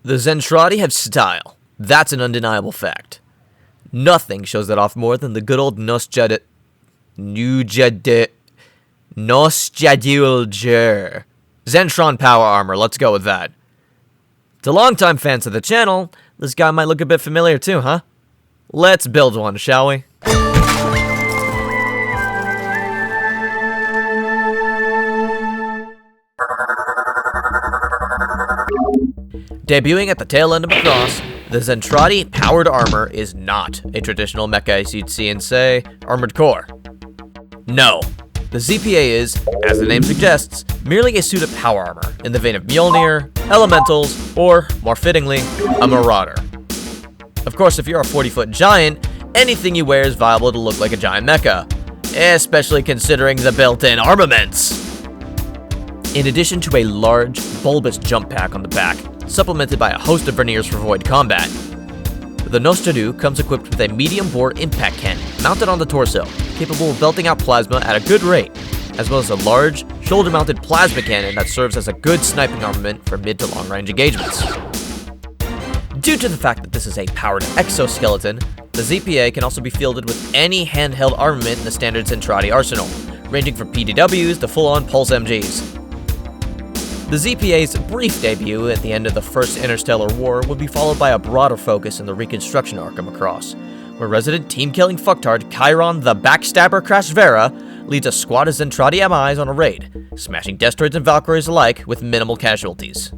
The Zentraedi have style. That's an undeniable fact. Nothing shows that off more than the good old Nousjadeul-Ger Zentraedi Power Armor. Let's go with that. To longtime fans of the channel, this guy might look a bit familiar too, huh? Let's build one, shall we? Debuting at the tail end of Macross, the Zentraedi Powered Armor is not a traditional mecha as you'd see in, say, Armored Core. No, the ZPA is, as the name suggests, merely a suit of power armor in the vein of Mjolnir, Elementals, or, more fittingly, a Marauder. Of course, if you're a 40-foot giant, anything you wear is viable to look like a giant mecha, especially considering the built-in armaments. In addition to a large, bulbous jump pack on the back, supplemented by a host of verniers for void combat, the Nousjadeul comes equipped with a medium-bore impact cannon mounted on the torso, capable of belting out plasma at a good rate, as well as a large, shoulder-mounted plasma cannon that serves as a good sniping armament for mid to long-range engagements. Due to the fact that this is a powered exoskeleton, the ZPA can also be fielded with any handheld armament in the standard Zentraedi arsenal, ranging from PDWs to full-on pulse MGs. The ZPA's brief debut at the end of the First Interstellar War would be followed by a broader focus in the Reconstruction arc of Macross, where resident team-killing fucktard Chiron the Backstabber Crashvera leads a squad of Zentraedi MIs on a raid, smashing Destroids and Valkyries alike with minimal casualties.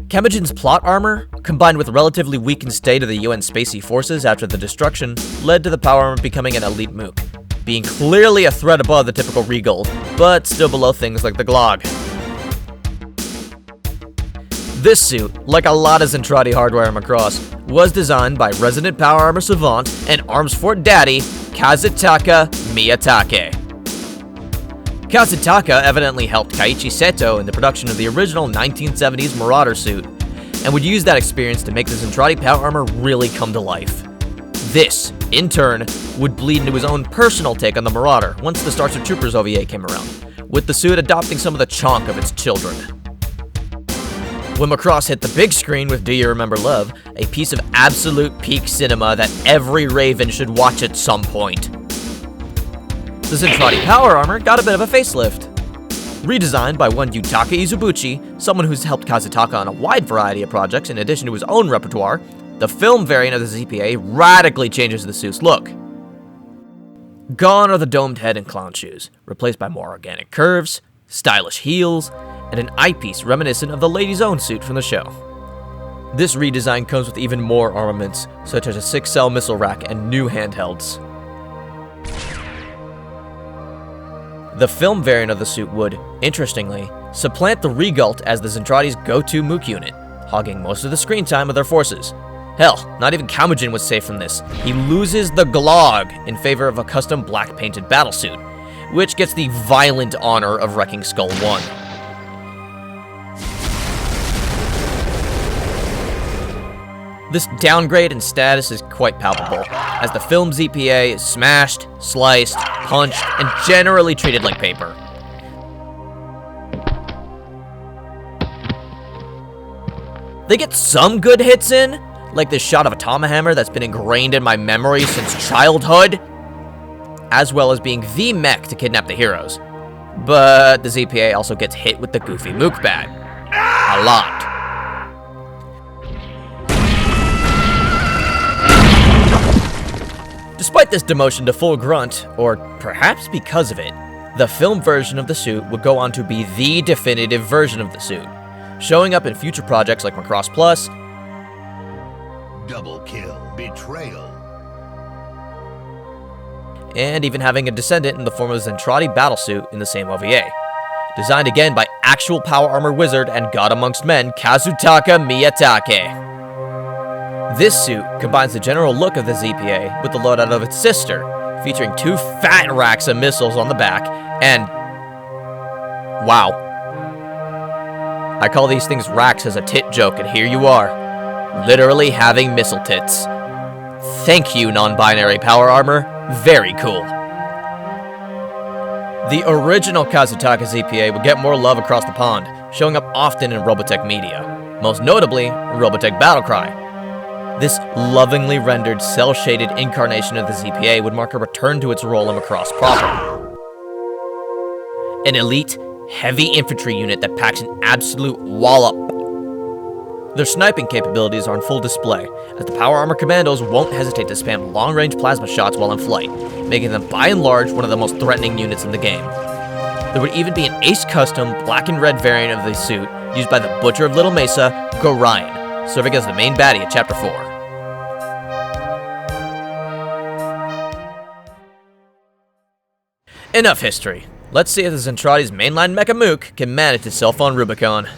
Kemijin's plot armor, combined with the relatively weakened state of the UN Spacey forces after the destruction, led to the power armor becoming an elite mook, being clearly a threat above the typical Regold, but still below things like the Glog. This suit, like a lot of Zentraedi hardware in Macross, was designed by resident power armor savant and arms fort daddy, Kazutaka Miyatake. Kazutaka evidently helped Keiichi Seto in the production of the original 1970s Marauder suit, and would use that experience to make the Zentraedi power armor really come to life. This, in turn, would bleed into his own personal take on the Marauder once the Stars of Troopers OVA came around, with the suit adopting some of the chonk of its children. When Macross hit the big screen with Do You Remember Love, a piece of absolute peak cinema that every Raven should watch at some point. The Zentraedi Power Armor got a bit of a facelift. Redesigned by one Yutaka Izubuchi, someone who's helped Kazutaka on a wide variety of projects in addition to his own repertoire, the film variant of the ZPA radically changes the suit's look. Gone are the domed head and clown shoes, replaced by more organic curves, stylish heels, and an eyepiece reminiscent of the Lady's Own suit from the show. This redesign comes with even more armaments, such as a 6-cell missile rack and new handhelds. The film variant of the suit would, interestingly, supplant the Regult as the Zentraedi's go-to mook unit, hogging most of the screen time of their forces. Hell, not even Kemijin was safe from this. He loses the Glog in favor of a custom black-painted battlesuit, which gets the violent honor of wrecking Skull 1. This downgrade in status is quite palpable, as the film ZPA is smashed, sliced, punched, and generally treated like paper. They get some good hits in, like this shot of a Tomahammer that's been ingrained in my memory since childhood, as well as being the mech to kidnap the heroes. But the ZPA also gets hit with the goofy mook bat. A lot. Despite this demotion to full grunt, or perhaps because of it, the film version of the suit would go on to be the definitive version of the suit, showing up in future projects like Macross Plus, Double Kill, Betrayal, and even having a descendant in the form of Zentraedi Battlesuit in the same OVA. Designed again by actual power armor wizard and god amongst men, Kazutaka Miyatake. This suit combines the general look of the ZPA with the loadout of its sister, featuring 2 fat racks of missiles on the back, and wow. I call these things racks as a tit joke, and here you are, literally having missile tits. Thank you, non-binary power armor. Very cool. The original Kazutaka ZPA would get more love across the pond, showing up often in Robotech media. most notably Robotech Battlecry. This lovingly rendered, cel-shaded incarnation of the ZPA would mark a return to its role in Macross proper. An elite, heavy infantry unit that packs an absolute wallop. Their sniping capabilities are on full display, as the Power Armor Commandos won't hesitate to spam long-range plasma shots while in flight, making them by and large one of the most threatening units in the game. There would even be an Ace Custom black and red variant of the suit used by the Butcher of Little Mesa, Grunt, serving as the main baddie of Chapter 4. Enough history. Let's see if the Zentraedi's mainline mecha mook can manage itself on Rubicon.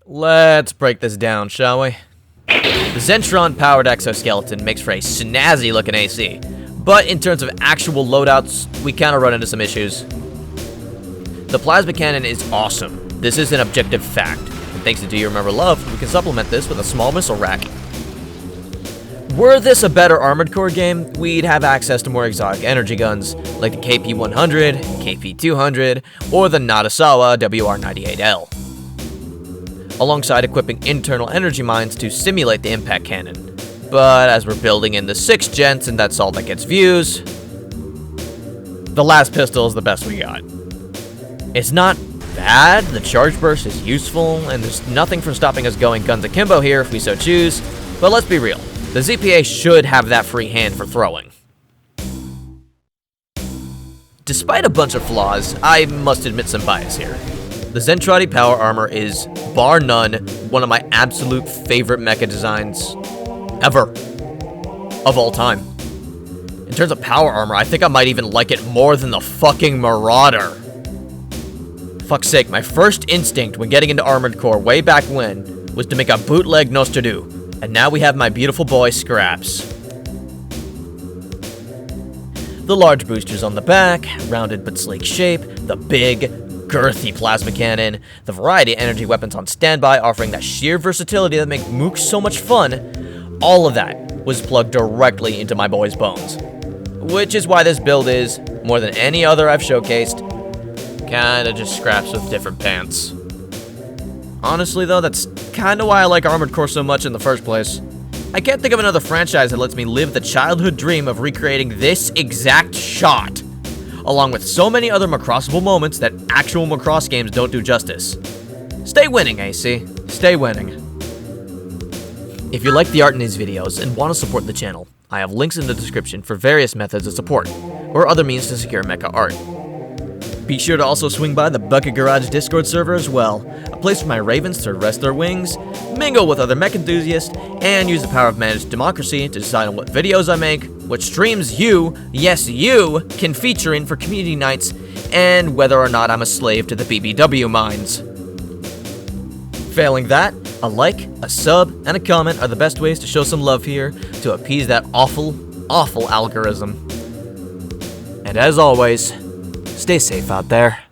Let's break this down, shall we? The Zentron-powered exoskeleton makes for a snazzy-looking AC, but in terms of actual loadouts, we kind of run into some issues. The plasma cannon is awesome. This is an objective fact, and thanks to Do You Remember Love, we can supplement this with a small missile rack. Were this a better Armored Core game, we'd have access to more exotic energy guns, like the KP-100, KP-200, or the Nousjadeul-Ger WR-98L, alongside equipping internal energy mines to simulate the impact cannon. But as we're building in the 6th gens and that's all that gets views, the last pistol is the best we got. It's not bad, the charge burst is useful, and there's nothing from stopping us going guns akimbo here if we so choose, but let's be real, the ZPA should have that free hand for throwing. Despite a bunch of flaws, I must admit some bias here. The Zentraedi Power Armor is, bar none, one of my absolute favorite mecha designs ever. Of all time. In terms of power armor, I think I might even like it more than the fucking Marauder. Fuck's sake, my first instinct when getting into Armored Core way back when was to make a bootleg Nousjadeul, and now we have my beautiful boy Scraps. The large boosters on the back, rounded but sleek shape, the big, girthy plasma cannon, the variety of energy weapons on standby offering that sheer versatility that make mook so much fun, all of that was plugged directly into my boy's bones. Which is why this build is, more than any other I've showcased, kinda just Scraps with different pants. Honestly though, that's kinda why I like Armored Core so much in the first place. I can't think of another franchise that lets me live the childhood dream of recreating this exact shot, along with so many other Macrossable moments that actual Macross games don't do justice. Stay winning, AC. Stay winning. If you like the art in these videos and want to support the channel, I have links in the description for various methods of support, or other means to secure mecha art. Be sure to also swing by the Bucket Garage Discord server as well, a place for my ravens to rest their wings, mingle with other mech enthusiasts, and use the power of managed democracy to decide on what videos I make, what streams you, yes you, can feature in for community nights, and whether or not I'm a slave to the BBW mines. Failing that, a like, a sub, and a comment are the best ways to show some love here to appease that awful, awful algorithm. And as always, stay safe out there.